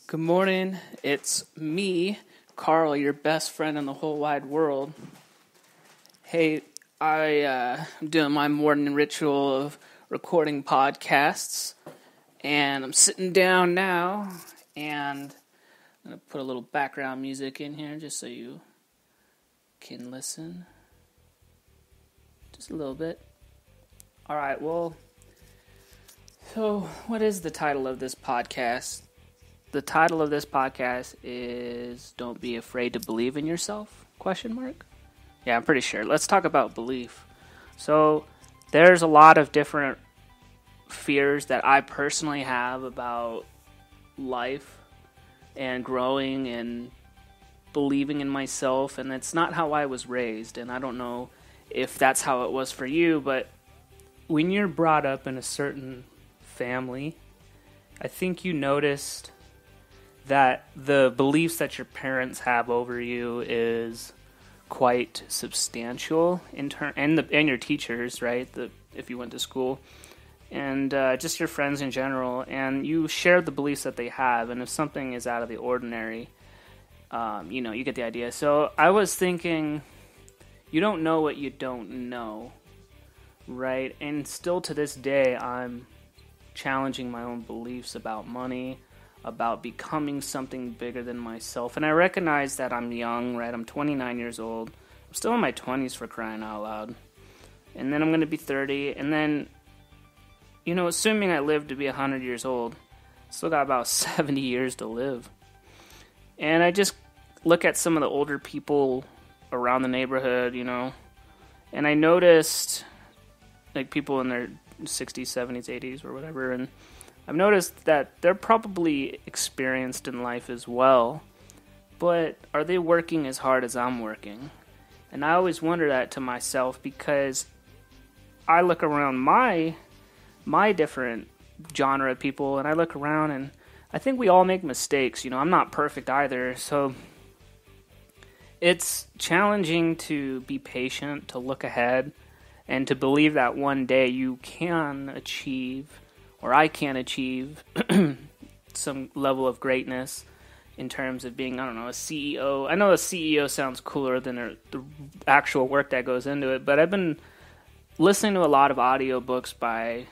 Good morning. It's me, Carl, your best friend in the whole wide world. Hey, I'm doing my morning ritual of recording podcasts, and I'm sitting down now, and I'm going to put a little background music in here just so you can listen. Just a little bit. All right, well, so what is the title of this podcast? The title of this podcast is Don't Be Afraid to Believe in Yourself? ? Yeah, I'm pretty sure. Let's talk about belief. So there's a lot of different fears that I personally have about life and growing and believing in myself, and it's not how I was raised, and I don't know if that's how it was for you, but when you're brought up in a certain family, I think you noticed that the beliefs that your parents have over you is quite substantial and your teachers, right? If you went to school, and just your friends in general, and you share the beliefs that they have, and if something is out of the ordinary, you get the idea. So I was thinking, you don't know what you don't know, right? And still to this day, I'm challenging my own beliefs about money, about becoming something bigger than myself. And I recognize that I'm young, right? I'm 29 years old. I'm still in my 20s, for crying out loud. And then I'm going to be 30. And then, assuming I live to be 100 years old, still got about 70 years to live. And I just look at some of the older people around the neighborhood, and I noticed, like, people in their 60s, 70s, 80s, or whatever, and I've noticed that they're probably experienced in life as well, but are they working as hard as I'm working? And I always wonder that to myself, because I look around my different genre of people, and I look around and I think we all make mistakes. I'm not perfect either, so it's challenging to be patient, to look ahead, and to believe that one day you can achieve, or I can achieve some level of greatness in terms of being, a CEO. I know a CEO sounds cooler than the actual work that goes into it, but I've been listening to a lot of audiobooks by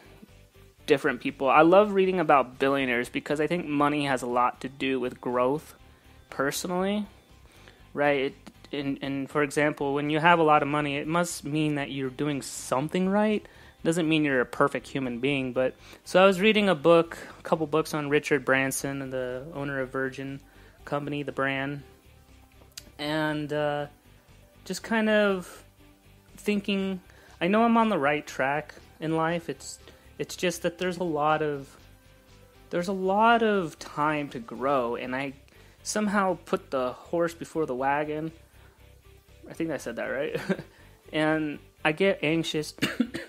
different people. I love reading about billionaires because I think money has a lot to do with growth personally, right? And for example, when you have a lot of money, it must mean that you're doing something right. Doesn't mean you're a perfect human being, but so I was reading a couple books on Richard Branson, the owner of Virgin Company, the brand, and just kind of thinking, I know I'm on the right track in life. It's just that there's a lot of time to grow, and I somehow put the horse before the wagon. I think I said that right, and I get anxious,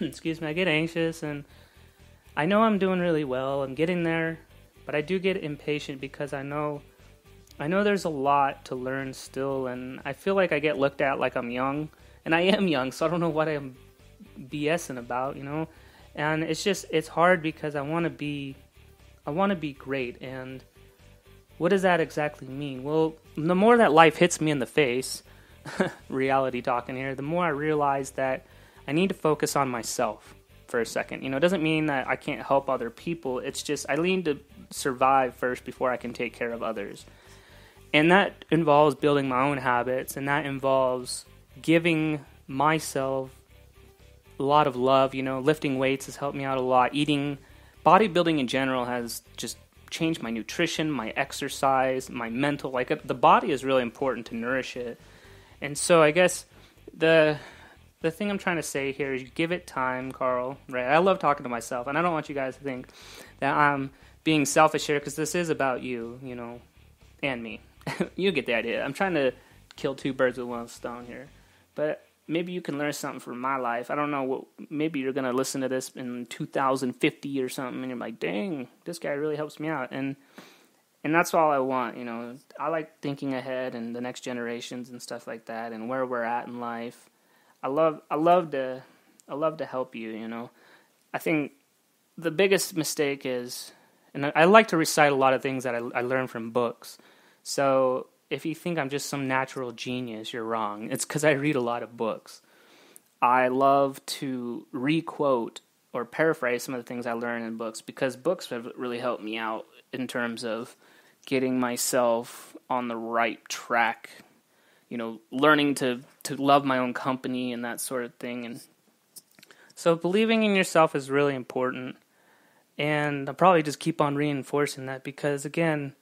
I get anxious, and I know I'm doing really well, I'm getting there, but I do get impatient because I know there's a lot to learn still, and I feel like I get looked at like I'm young, and I am young, so I don't know what I'm BSing about, and it's hard because I want to be great, and what does that exactly mean? Well, the more that life hits me in the face, reality talking here, the more I realize that I need to focus on myself for a second. It doesn't mean that I can't help other people. It's just I need to survive first before I can take care of others. And that involves building my own habits, and that involves giving myself a lot of love. Lifting weights has helped me out a lot. Bodybuilding in general has just changed my nutrition, my exercise, my mental. The body is really important to nourish it. And so I guess the thing I'm trying to say here is you give it time, Carl, right? I love talking to myself, and I don't want you guys to think that I'm being selfish here, because this is about you, and me. You get the idea. I'm trying to kill two birds with one stone here. But maybe you can learn something from my life. I don't know, maybe you're going to listen to this in 2050 or something, and you're like, dang, this guy really helps me out. And that's all I want, I like thinking ahead and the next generations and stuff like that, and where we're at in life. I love to help you, I think the biggest mistake is, And I like to recite a lot of things that I learned from books. So if you think I'm just some natural genius, you're wrong. It's because I read a lot of books. I love to re-quote or paraphrase some of the things I learn in books, because books have really helped me out in terms of getting myself on the right track, learning to love my own company and that sort of thing. And so believing in yourself is really important. And I'll probably just keep on reinforcing that because, again,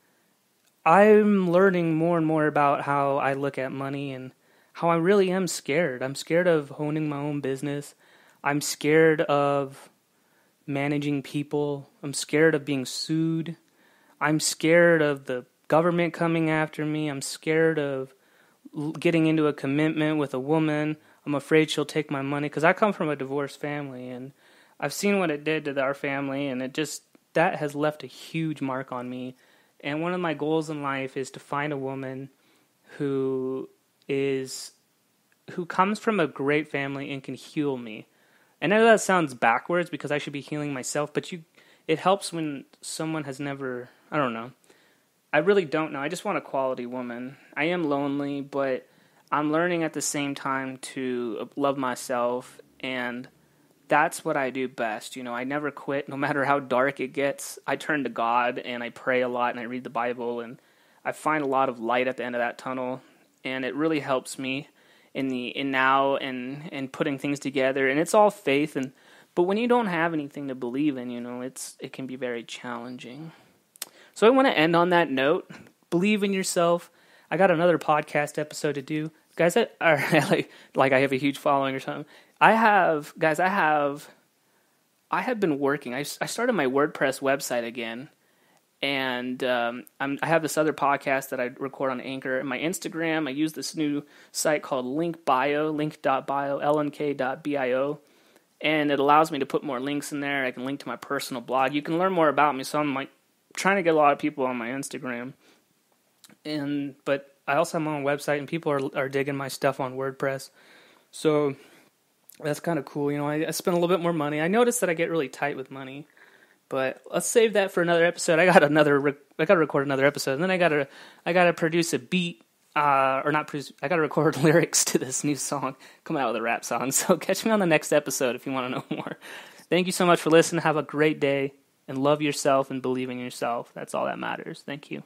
I'm learning more and more about how I look at money and how I really am scared. I'm scared of owning my own business. I'm scared of managing people. I'm scared of being sued. I'm scared of the government coming after me. I'm scared of getting into a commitment with a woman. I'm afraid she'll take my money because I come from a divorced family, and I've seen what it did to our family, and that has left a huge mark on me. And one of my goals in life is to find a woman who comes from a great family and can heal me. I know that sounds backwards because I should be healing myself, but it helps when someone has never, I don't know. I really don't know. I just want a quality woman. I am lonely, but I'm learning at the same time to love myself, and that's what I do best. I never quit. No matter how dark it gets, I turn to God and I pray a lot and I read the Bible, and I find a lot of light at the end of that tunnel, and it really helps me in now and putting things together. And it's all faith, but when you don't have anything to believe in, it can be very challenging. So I want to end on that note. Believe in yourself. I got another podcast episode to do. Guys that are like I have a huge following or something. I have been working. I started my WordPress website again, and I have this other podcast that I record on Anchor. And my Instagram, I use this new site called link.bio, lnk.bio, and it allows me to put more links in there. I can link to my personal blog. You can learn more about me. So I'm trying to get a lot of people on my Instagram, but I also have my own website, and people are digging my stuff on WordPress. So that's kind of cool. I spend a little bit more money. I noticed that I get really tight with money, but let's save that for another episode. I got to record another episode, and then I got to produce a beat, or not produce. I got to record lyrics to this new song, coming out with a rap song. So catch me on the next episode if you want to know more. Thank you so much for listening. Have a great day, and love yourself and believe in yourself. That's all that matters. Thank you.